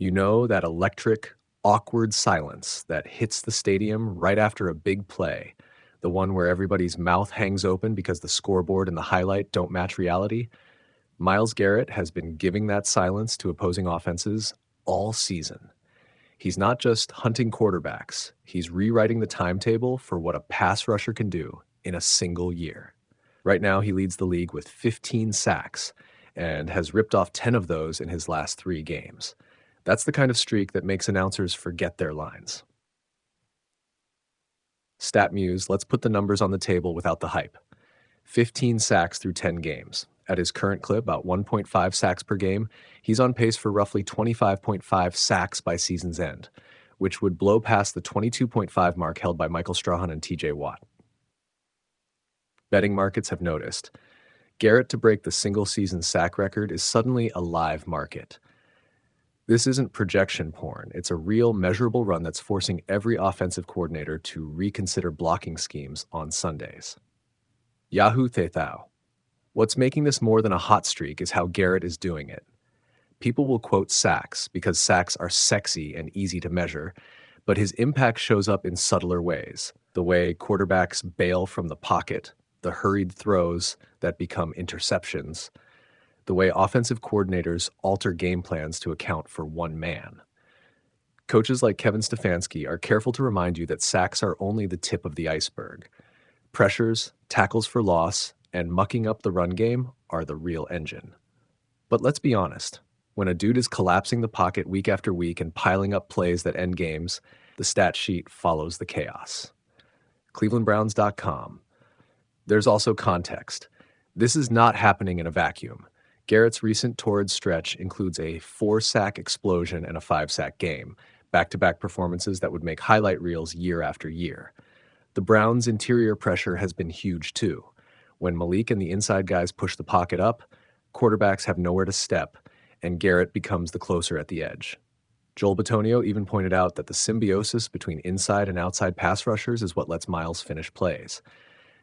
You know that electric, awkward silence that hits the stadium right after a big play, the one where everybody's mouth hangs open because the scoreboard and the highlight don't match reality? Myles Garrett has been giving that silence to opposing offenses all season. He's not just hunting quarterbacks, he's rewriting the timetable for what a pass rusher can do in a single year. Right now, he leads the league with 15 sacks and has ripped off 10 of those in his last 3 games. That's the kind of streak that makes announcers forget their lines. StatMuse, let's put the numbers on the table without the hype. 15 sacks through 10 games. At his current clip, about 1.5 sacks per game, he's on pace for roughly 25.5 sacks by season's end, which would blow past the 22.5 mark held by Michael Strahan and T.J. Betting markets have noticed. Garrett to break the single-season sack record is suddenly a live market. This isn't projection porn. It's a real, measurable run that's forcing every offensive coordinator to reconsider blocking schemes on Sundays. Yahoo Thethau. What's making this more than a hot streak is how Garrett is doing it. People will quote sacks because sacks are sexy and easy to measure, but his impact shows up in subtler ways. The way quarterbacks bail from the pocket, the hurried throws that become interceptions, the way offensive coordinators alter game plans to account for one man. Coaches like Kevin Stefanski are careful to remind you that sacks are only the tip of the iceberg. Pressures, tackles for loss, and mucking up the run game are the real engine. But let's be honest, when a dude is collapsing the pocket week after week and piling up plays that end games, the stat sheet follows the chaos. ClevelandBrowns.com. There's also context. This is not happening in a vacuum. Garrett's recent torrid stretch includes a 4-sack explosion and a 5-sack game, back-to-back performances that would make highlight reels year after year. The Browns' interior pressure has been huge too. When Malik and the inside guys push the pocket up, quarterbacks have nowhere to step, and Garrett becomes the closer at the edge. Joel Bitonio even pointed out that the symbiosis between inside and outside pass rushers is what lets Myles finish plays.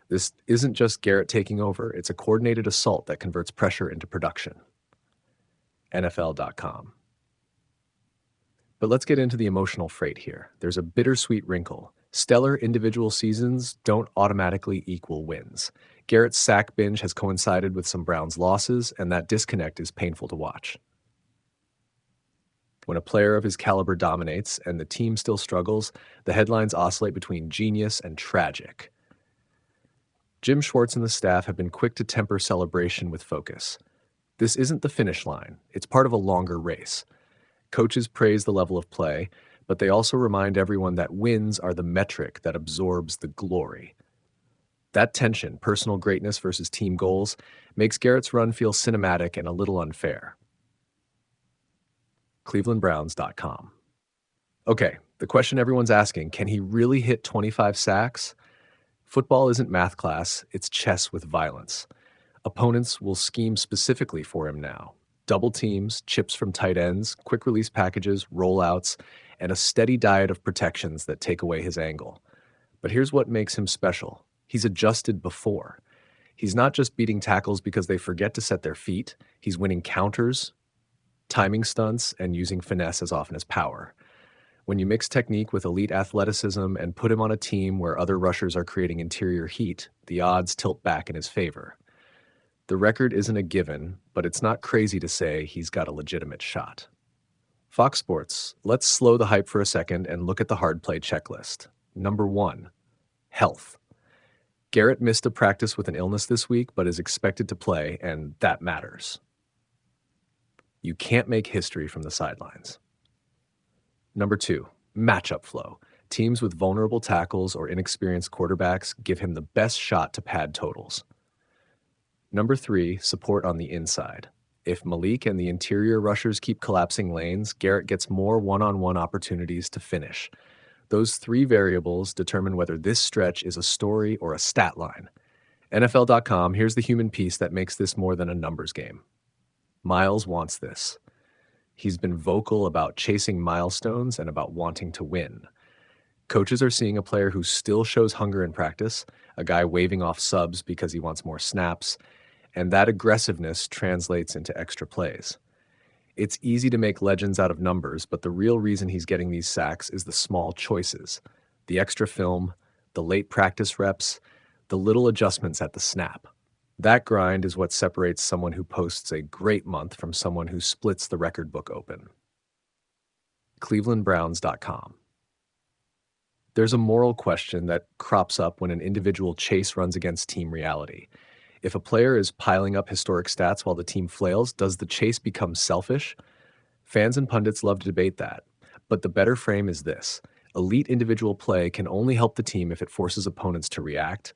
This isn't just Garrett taking over, it's a coordinated assault that converts pressure into production. NFL.com. But let's get into the emotional freight here. There's a bittersweet wrinkle. Stellar individual seasons don't automatically equal wins. Garrett's sack binge has coincided with some Browns losses, and that disconnect is painful to watch. When a player of his caliber dominates and the team still struggles, the headlines oscillate between genius and tragic. Jim Schwartz and the staff have been quick to temper celebration with focus. This isn't the finish line. It's part of a longer race. Coaches praise the level of play, but they also remind everyone that wins are the metric that absorbs the glory. That tension, personal greatness versus team goals, makes Garrett's run feel cinematic and a little unfair. ClevelandBrowns.com. Okay, the question everyone's asking, can he really hit 25 sacks? Football isn't math class, it's chess with violence. Opponents will scheme specifically for him now. Double teams, chips from tight ends, quick release packages, rollouts, and a steady diet of protections that take away his angle. But here's what makes him special. He's adjusted before. He's not just beating tackles because they forget to set their feet. He's winning counters, timing stunts, and using finesse as often as power. When you mix technique with elite athleticism and put him on a team where other rushers are creating interior heat, the odds tilt back in his favor. The record isn't a given, but it's not crazy to say he's got a legitimate shot. Fox Sports, let's slow the hype for a second and look at the hard play checklist. Number 1, health. Garrett missed a practice with an illness this week, but is expected to play, and that matters. You can't make history from the sidelines. Number 2, matchup flow. Teams with vulnerable tackles or inexperienced quarterbacks give him the best shot to pad totals. Number 3, support on the inside. If Malik and the interior rushers keep collapsing lanes, Garrett gets more one-on-one opportunities to finish. Those 3 variables determine whether this stretch is a story or a stat line. NFL.com, here's the human piece that makes this more than a numbers game. Myles wants this. He's been vocal about chasing milestones and about wanting to win. Coaches are seeing a player who still shows hunger in practice, a guy waving off subs because he wants more snaps, and that aggressiveness translates into extra plays. It's easy to make legends out of numbers, but the real reason he's getting these sacks is the small choices, the extra film, the late practice reps, the little adjustments at the snap. That grind is what separates someone who posts a great month from someone who splits the record book open. clevelandbrowns.com. There's a moral question that crops up when an individual chase runs against team reality. If a player is piling up historic stats while the team flails, does the chase become selfish? Fans and pundits love to debate that. But the better frame is this: elite individual play can only help the team if it forces opponents to react,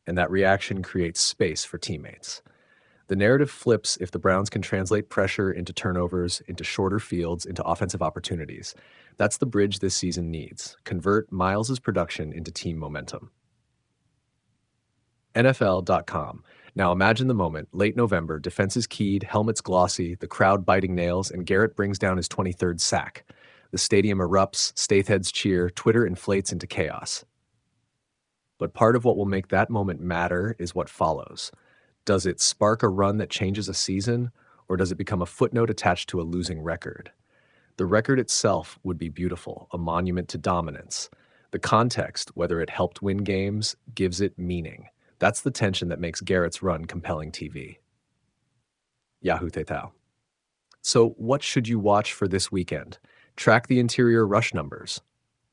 and that reaction creates space for teammates. The narrative flips if the Browns can translate pressure into turnovers, into shorter fields, into offensive opportunities. That's the bridge this season needs. Convert Myles' production into team momentum. NFL.com. Now imagine the moment, late November, defenses keyed, helmets glossy, the crowd biting nails, and Garrett brings down his 23rd sack. The stadium erupts, Statheads cheer, Twitter inflates into chaos. But part of what will make that moment matter is what follows. Does it spark a run that changes a season, or does it become a footnote attached to a losing record? The record itself would be beautiful, a monument to dominance. The context, whether it helped win games, gives it meaning. That's the tension that makes Garrett's run compelling TV. Yahoo Tetao. So what should you watch for this weekend? Track the interior rush numbers.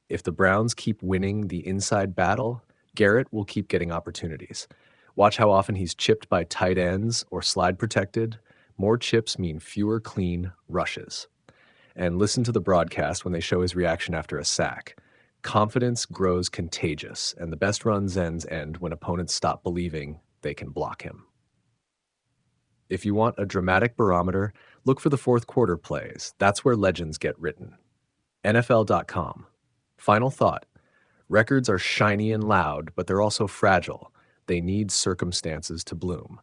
If the Browns keep winning the inside battle, Garrett will keep getting opportunities. Watch how often he's chipped by tight ends or slide protected. More chips mean fewer clean rushes. And listen to the broadcast when they show his reaction after a sack. Confidence grows contagious, and the best runs end when opponents stop believing they can block him. If you want a dramatic barometer, look for the fourth quarter plays. That's where legends get written. NFL.com. Final thought. Records are shiny and loud, but they're also fragile. They need circumstances to bloom.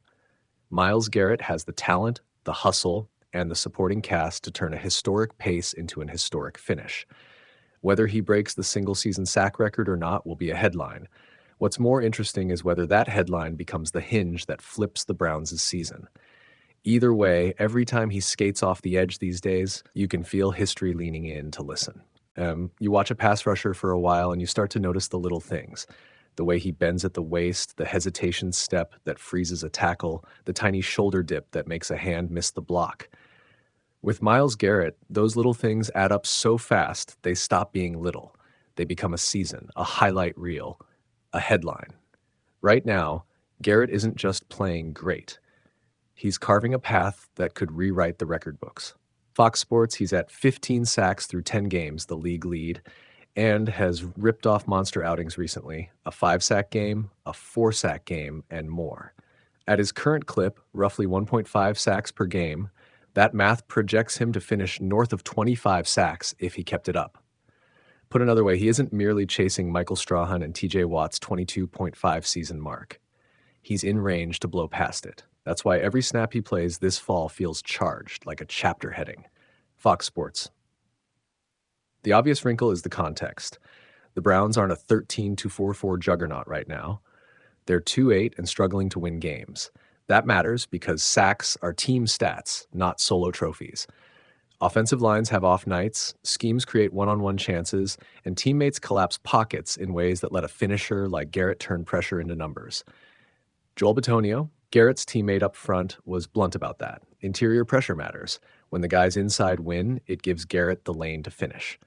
Myles Garrett has the talent, the hustle, and the supporting cast to turn a historic pace into an historic finish. Whether he breaks the single-season sack record or not will be a headline. What's more interesting is whether that headline becomes the hinge that flips the Browns' season. Either way, every time he skates off the edge these days, you can feel history leaning in to listen. You watch a pass rusher for a while and you start to notice the little things. The way he bends at the waist, the hesitation step that freezes a tackle, the tiny shoulder dip that makes a hand miss the block. With Myles Garrett, those little things add up so fast they stop being little. They become a season, a highlight reel, a headline. Right now, Garrett isn't just playing great. He's carving a path that could rewrite the record books. Fox Sports, he's at 15 sacks through 10 games, the league lead, and has ripped off monster outings recently, a 5-sack game, a 4-sack game, and more. At his current clip, roughly 1.5 sacks per game, that math projects him to finish north of 25 sacks if he kept it up. Put another way, he isn't merely chasing Michael Strahan and T.J. Watt's 22.5 season mark. He's in range to blow past it. That's why every snap he plays this fall feels charged, like a chapter heading. Fox Sports. The obvious wrinkle is the context. The Browns aren't a 13-4-4 juggernaut right now. They're 2-8 and struggling to win games. That matters because sacks are team stats, not solo trophies. Offensive lines have off nights, schemes create one-on-one chances, and teammates collapse pockets in ways that let a finisher like Garrett turn pressure into numbers. Joel Bitonio, Garrett's teammate up front, was blunt about that. Interior pressure matters. When the guys inside win, it gives Garrett the lane to finish.